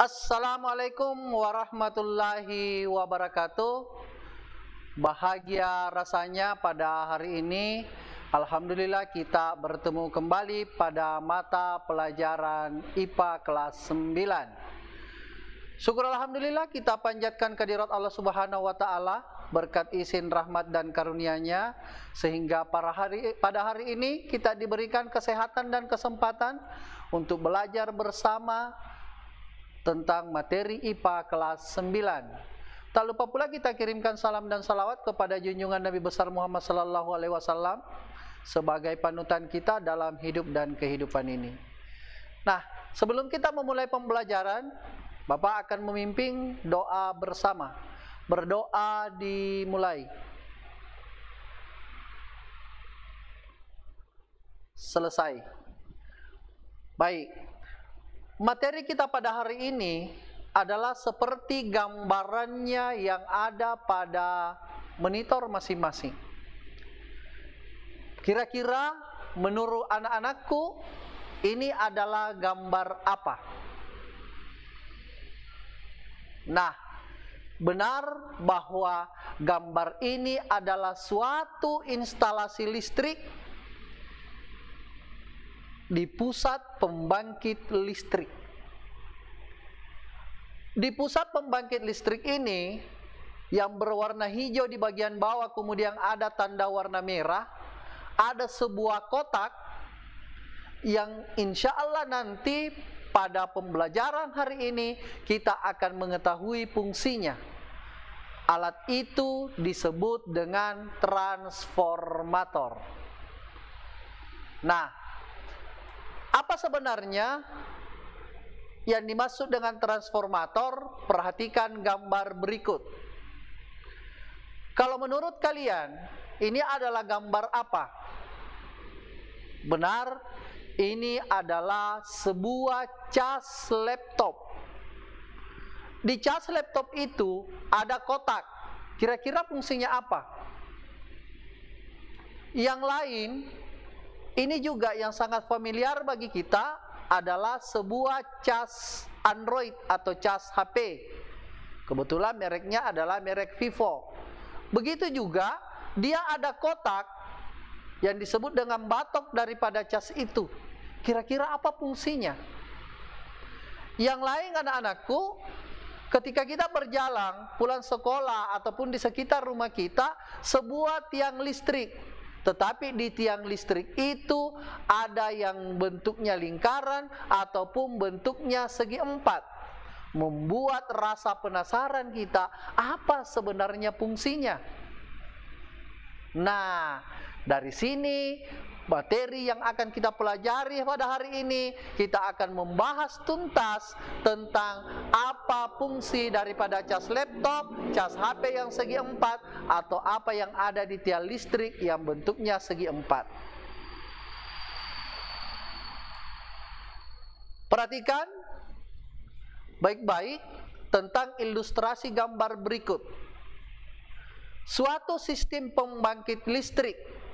Assalamualaikum warahmatullahi wabarakatuh. Bahagia rasanya pada hari ini, alhamdulillah kita bertemu kembali pada mata pelajaran IPA kelas 9. Syukur alhamdulillah kita panjatkan kehadirat Allah Subhanahu wa taala berkat izin rahmat dan karunia-Nya sehingga pada hari ini kita diberikan kesehatan dan kesempatan untuk belajar bersama tentang materi IPA kelas 9. Tak lupa pula kita kirimkan salam dan salawat kepada junjungan Nabi besar Muhammad sallallahu alaihi wasallam sebagai panutan kita dalam hidup dan kehidupan ini. Nah, sebelum kita memulai pembelajaran, Bapak akan memimpin doa bersama. Berdoa dimulai. Selesai. Baik. Materi kita pada hari ini adalah seperti gambarannya yang ada pada monitor masing-masing. Kira-kira menurut anak-anakku ini adalah gambar apa? Nah, benar bahwa gambar ini adalah suatu instalasi listrik di pusat pembangkit listrik. Di pusat pembangkit listrik ini yang berwarna hijau di bagian bawah, kemudian ada tanda warna merah, ada sebuah kotak yang insya Allah nanti pada pembelajaran hari ini kita akan mengetahui fungsinya. Alat itu disebut dengan transformator. Nah, apa sebenarnya yang dimaksud dengan transformator? Perhatikan gambar berikut. Kalau menurut kalian, ini adalah gambar apa? Benar, ini adalah sebuah cas laptop. Di cas laptop itu ada kotak. Kira-kira fungsinya apa? Yang lain, ini juga yang sangat familiar bagi kita adalah sebuah cas Android atau cas HP. Kebetulan mereknya adalah merek Vivo. Begitu juga dia ada kotak yang disebut dengan batok daripada cas itu. Kira-kira apa fungsinya? Yang lain anak-anakku, ketika kita berjalan pulang sekolah ataupun di sekitar rumah kita, sebuah tiang listrik. Tetapi di tiang listrik itu ada yang bentuknya lingkaran ataupun bentuknya segi empat. Membuat rasa penasaran kita, apa sebenarnya fungsinya? Nah, dari sini materi yang akan kita pelajari pada hari ini, kita akan membahas tuntas tentang apa fungsi daripada cas laptop, cas HP yang segi empat, atau apa yang ada di tiang listrik yang bentuknya segi empat. Perhatikan baik-baik tentang ilustrasi gambar berikut. Suatu sistem pembangkit listrik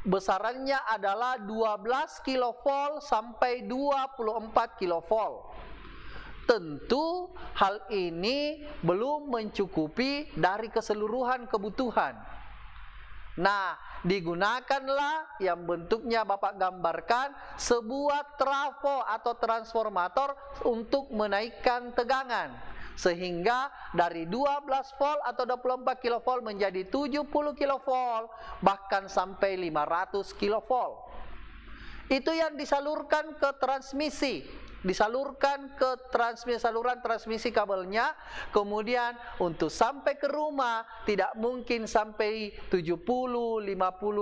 besarannya adalah 12 kV sampai 24 kV. Tentu hal ini belum mencukupi dari keseluruhan kebutuhan. Nah, digunakanlah yang bentuknya Bapak gambarkan sebuah trafo atau transformator untuk menaikkan tegangan. Sehingga dari 12 volt atau 24 kV menjadi 70 kV, bahkan sampai 500 kV. Itu yang disalurkan ke transmisi, disalurkan ke saluran transmisi kabelnya. Kemudian untuk sampai ke rumah tidak mungkin sampai 70-50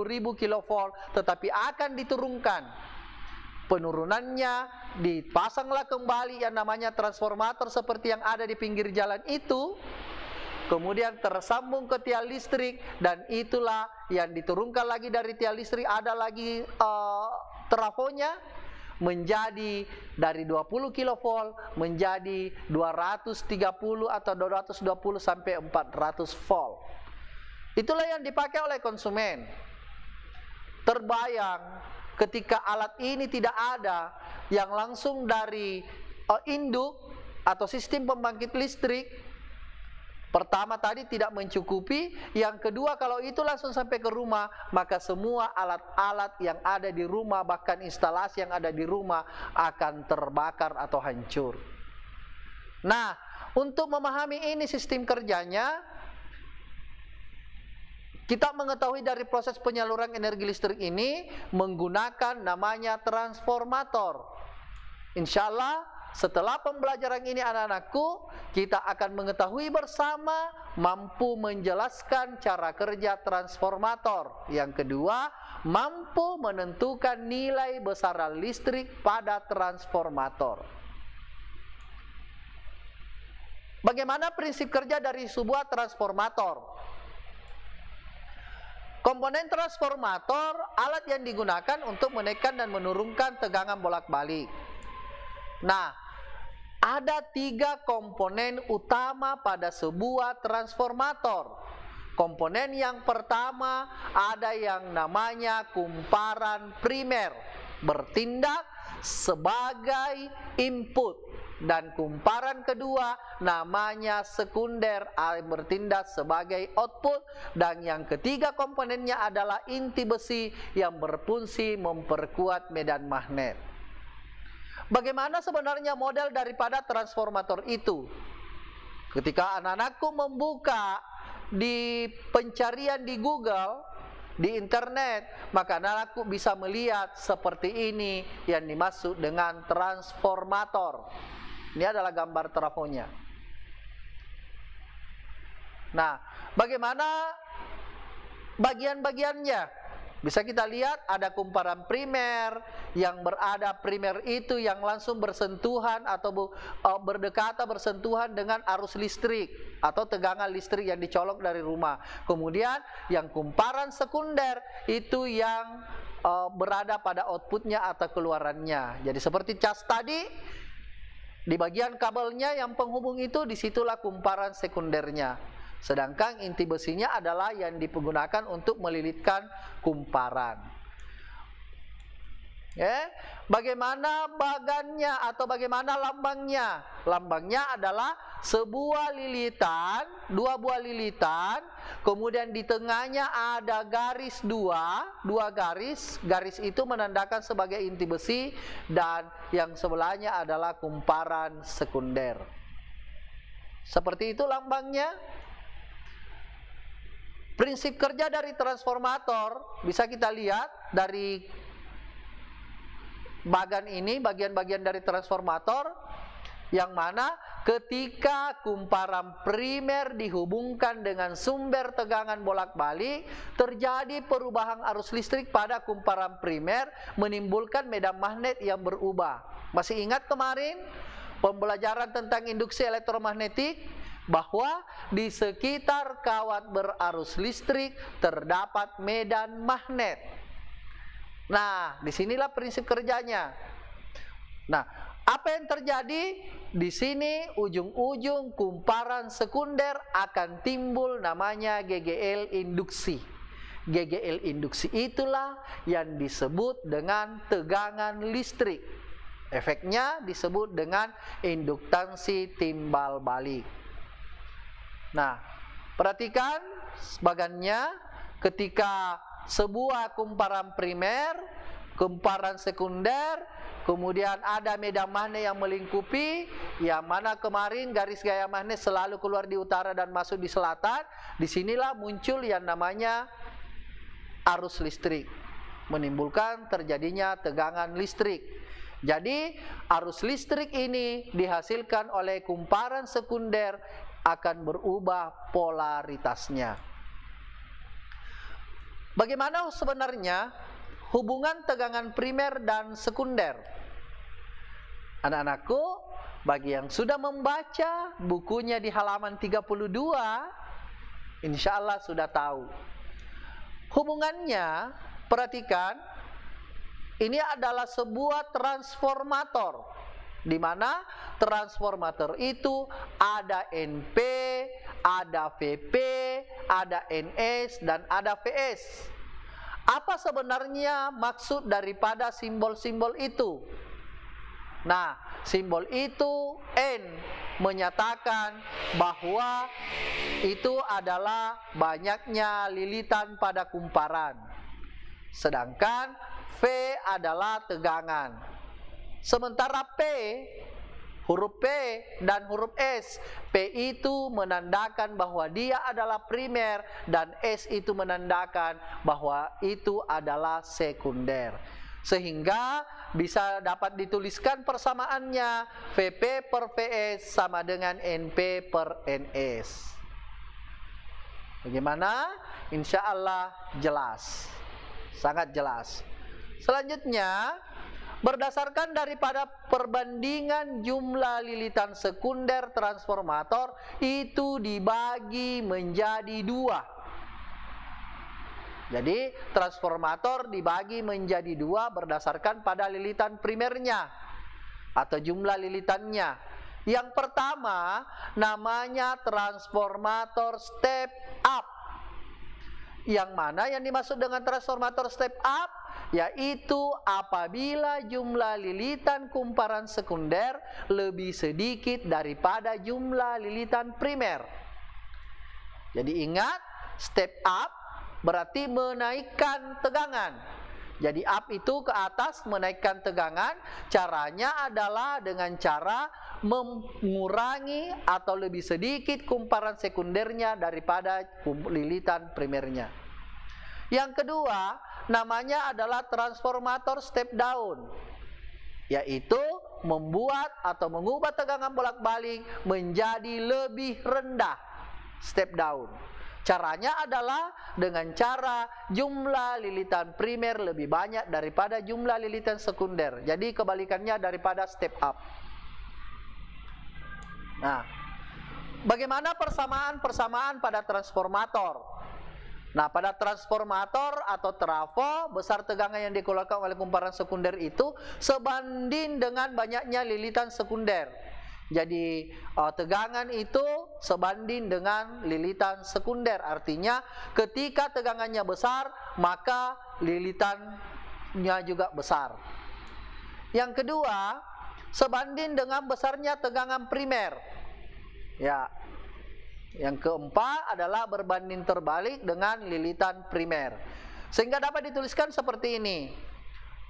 ribu kV, tetapi akan diturunkan. Penurunannya dipasanglah kembali yang namanya transformator seperti yang ada di pinggir jalan itu, kemudian tersambung ke tiang listrik, dan itulah yang diturunkan lagi dari tiang listrik, ada lagi trafonya, menjadi dari 20 kV menjadi 230 atau 220 sampai 400 volt. Itulah yang dipakai oleh konsumen. Terbayang ketika alat ini tidak ada, yang langsung dari induk atau sistem pembangkit listrik, pertama tadi tidak mencukupi, yang kedua kalau itu langsung sampai ke rumah, maka semua alat-alat yang ada di rumah, bahkan instalasi yang ada di rumah akan terbakar atau hancur. Nah, untuk memahami ini sistem kerjanya, kita mengetahui dari proses penyaluran energi listrik ini menggunakan namanya transformator. Insya Allah setelah pembelajaran ini anak-anakku, kita akan mengetahui bersama, mampu menjelaskan cara kerja transformator. Yang kedua, mampu menentukan nilai besaran listrik pada transformator. Bagaimana prinsip kerja dari sebuah transformator? Komponen transformator, alat yang digunakan untuk menekan dan menurunkan tegangan bolak-balik. Nah, ada 3 komponen utama pada sebuah transformator. Komponen yang pertama ada yang namanya kumparan primer, bertindak sebagai input. Dan kumparan kedua namanya sekunder, bertindak sebagai output. Dan yang ketiga komponennya adalah inti besi yang berfungsi memperkuat medan magnet. Bagaimana sebenarnya model daripada transformator itu? Ketika anak-anakku membuka di pencarian di Google, di internet, maka anak-anakku bisa melihat seperti ini yang dimaksud dengan transformator. Ini adalah gambar trafonya. Nah, bagaimana bagian-bagiannya? Bisa kita lihat ada kumparan primer, yang berada primer itu yang langsung bersentuhan atau berdekatan bersentuhan dengan arus listrik atau tegangan listrik yang dicolok dari rumah. Kemudian yang kumparan sekunder itu yang berada pada outputnya atau keluarannya. Jadi seperti cas tadi, di bagian kabelnya yang penghubung itu, disitulah kumparan sekundernya. Sedangkan inti besinya adalah yang digunakan untuk melilitkan kumparan. Bagaimana bagannya atau bagaimana lambangnya? Lambangnya adalah sebuah lilitan, 2 buah lilitan, kemudian di tengahnya ada garis 2 garis. Garis itu menandakan sebagai inti besi, dan yang sebelahnya adalah kumparan sekunder. Seperti itu lambangnya. Prinsip kerja dari transformator bisa kita lihat dari bagian-bagian dari transformator, yang mana ketika kumparan primer dihubungkan dengan sumber tegangan bolak-balik, terjadi perubahan arus listrik pada kumparan primer, menimbulkan medan magnet yang berubah. Masih ingat kemarin pembelajaran tentang induksi elektromagnetik, bahwa di sekitar kawat berarus listrik terdapat medan magnet. Nah, disinilah prinsip kerjanya. Nah, apa yang terjadi? Di sini ujung-ujung kumparan sekunder akan timbul namanya GGL induksi. GGL induksi itulah yang disebut dengan tegangan listrik. Efeknya disebut dengan induktansi timbal balik. Nah, perhatikan bagannya ketika sebuah kumparan primer, kumparan sekunder, kemudian ada medan magnet yang melingkupi, yang mana kemarin garis gaya magnet selalu keluar di utara dan masuk di selatan. Disinilah muncul yang namanya arus listrik, menimbulkan terjadinya tegangan listrik. Jadi arus listrik ini dihasilkan oleh kumparan sekunder akan berubah polaritasnya. Bagaimana sebenarnya hubungan tegangan primer dan sekunder? Anak-anakku, bagi yang sudah membaca bukunya di halaman 32, insya Allah sudah tahu. Hubungannya, perhatikan, ini adalah sebuah transformator, di mana transformator itu ada NP, ada VP, ada NS, dan ada VS. Apa sebenarnya maksud daripada simbol-simbol itu? Nah, simbol itu N menyatakan bahwa itu adalah banyaknya lilitan pada kumparan. Sedangkan V adalah tegangan. Sementara P, huruf P dan huruf S, P itu menandakan bahwa dia adalah primer dan S itu menandakan bahwa itu adalah sekunder. Sehingga bisa dapat dituliskan persamaannya, Vp per Vs sama dengan Np per Ns. Bagaimana? Insya Allah jelas, sangat jelas. Selanjutnya, berdasarkan daripada perbandingan jumlah lilitan sekunder transformator itu dibagi menjadi 2. Jadi transformator dibagi menjadi 2 berdasarkan pada lilitan primernya atau jumlah lilitannya. Yang pertama namanya transformator step up. Yang mana yang dimaksud dengan transformator step up? Yaitu apabila jumlah lilitan kumparan sekunder lebih sedikit daripada jumlah lilitan primer. Jadi ingat, step up berarti menaikkan tegangan. Jadi up itu ke atas, menaikkan tegangan. Caranya adalah dengan cara mengurangi atau lebih sedikit kumparan sekundernya daripada lilitan primernya. Yang kedua namanya adalah transformator step down, yaitu membuat atau mengubah tegangan bolak-balik menjadi lebih rendah. Step down. Caranya adalah dengan cara jumlah lilitan primer lebih banyak daripada jumlah lilitan sekunder. Jadi kebalikannya daripada step up. Nah, bagaimana persamaan pada transformator? Nah, pada transformator atau trafo, besar tegangan yang dikeluarkan oleh kumparan sekunder itu sebanding dengan banyaknya lilitan sekunder. Jadi tegangan itu sebanding dengan lilitan sekunder. Artinya ketika tegangannya besar, maka lilitannya juga besar. Yang kedua, sebanding dengan besarnya tegangan primer. Ya. Yang keempat adalah berbanding terbalik dengan lilitan primer. Sehingga dapat dituliskan seperti ini.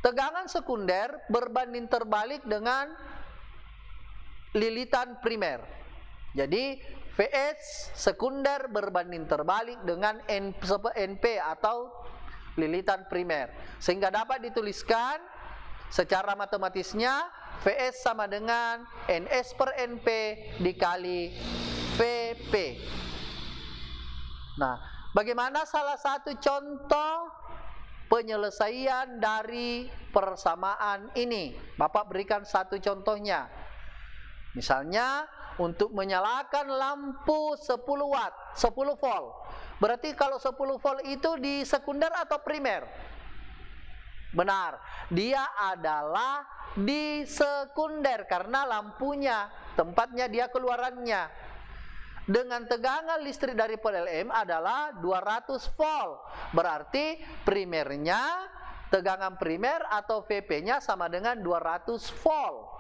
Tegangan sekunder berbanding terbalik dengan lilitan primer. Jadi Vs sekunder berbanding terbalik dengan Np atau lilitan primer. Sehingga dapat dituliskan secara matematisnya Vs sama dengan Ns per Np dikali Vp. Nah, bagaimana salah satu contoh penyelesaian dari persamaan ini? Bapak berikan satu contohnya. Misalnya untuk menyalakan lampu 10 watt, 10 volt. Berarti kalau 10 volt itu di sekunder atau primer? Benar, dia adalah di sekunder karena lampunya, tempatnya dia keluarannya. Dengan tegangan listrik dari PLN adalah 200 volt. Berarti primernya, tegangan primer atau Vp-nya sama dengan 200 volt.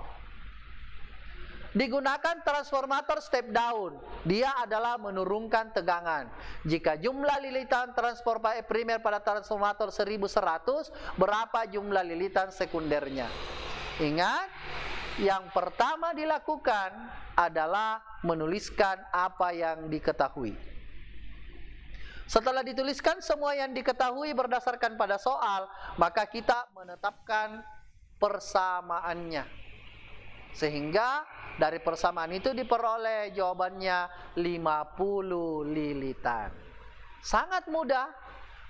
Digunakan transformator step down. Dia adalah menurunkan tegangan. Jika jumlah lilitan transformator primer pada transformator 1100, berapa jumlah lilitan sekundernya? Ingat, yang pertama dilakukan adalah menuliskan apa yang diketahui. Setelah dituliskan semua yang diketahui berdasarkan pada soal, maka kita menetapkan persamaannya. Sehingga dari persamaan itu diperoleh jawabannya 50 lilitan. Sangat mudah,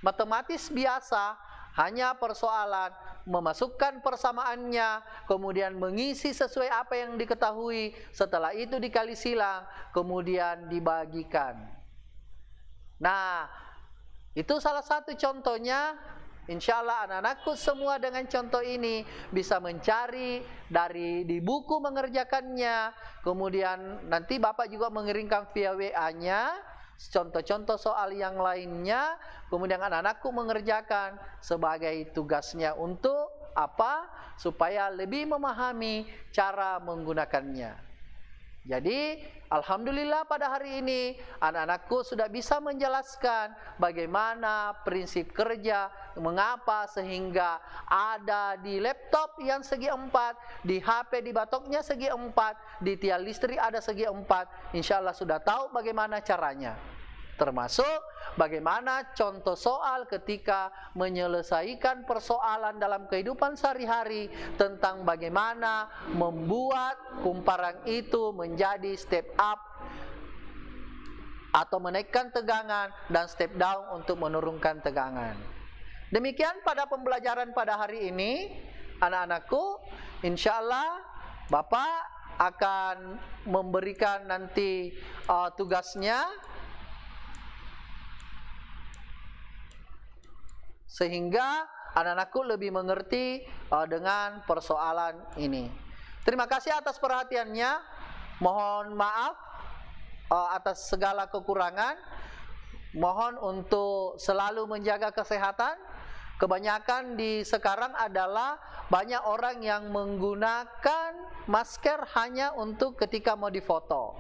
matematis biasa, hanya persoalan memasukkan persamaannya, kemudian mengisi sesuai apa yang diketahui, setelah itu dikali silang, kemudian dibagikan. Nah, itu salah satu contohnya. Insya Allah anak-anakku semua dengan contoh ini bisa mencari di buku mengerjakannya. Kemudian nanti Bapak juga mengirimkan via WA-nya contoh-contoh soal yang lainnya. Kemudian anak-anakku mengerjakan sebagai tugasnya untuk apa? Supaya lebih memahami cara menggunakannya. Jadi, alhamdulillah pada hari ini anak-anakku sudah bisa menjelaskan bagaimana prinsip kerja, mengapa sehingga ada di laptop yang segi 4, di HP di batoknya segi 4, di tiang listrik ada segi 4. Insya Allah sudah tahu bagaimana caranya. Termasuk bagaimana contoh soal ketika menyelesaikan persoalan dalam kehidupan sehari-hari tentang bagaimana membuat kumparan itu menjadi step up atau menaikkan tegangan dan step down untuk menurunkan tegangan. Demikian pada pembelajaran pada hari ini, anak-anakku, insya Allah Bapak akan memberikan nanti tugasnya sehingga anak-anakku lebih mengerti dengan persoalan ini. Terima kasih atas perhatiannya. Mohon maaf atas segala kekurangan. Mohon untuk selalu menjaga kesehatan. Kebanyakan di sekarang adalah banyak orang yang menggunakan masker hanya untuk ketika mau difoto.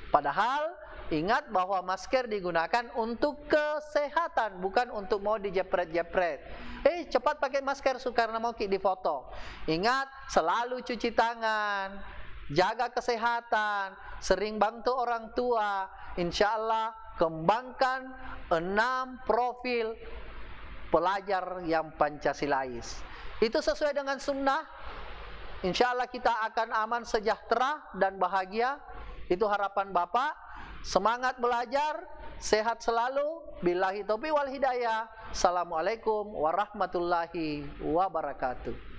Padahal ingat bahwa masker digunakan untuk kesehatan, bukan untuk mau dijepret-jepret. Cepat pakai masker karena mau difoto. Ingat, selalu cuci tangan, jaga kesehatan, sering bantu orang tua. Insya Allah kembangkan 6 profil pelajar yang Pancasilais. Itu sesuai dengan sunnah. Insya Allah kita akan aman, sejahtera, dan bahagia. Itu harapan Bapak. Semangat belajar, sehat selalu. Billahi taufiq wal hidayah. Assalamualaikum warahmatullahi wabarakatuh.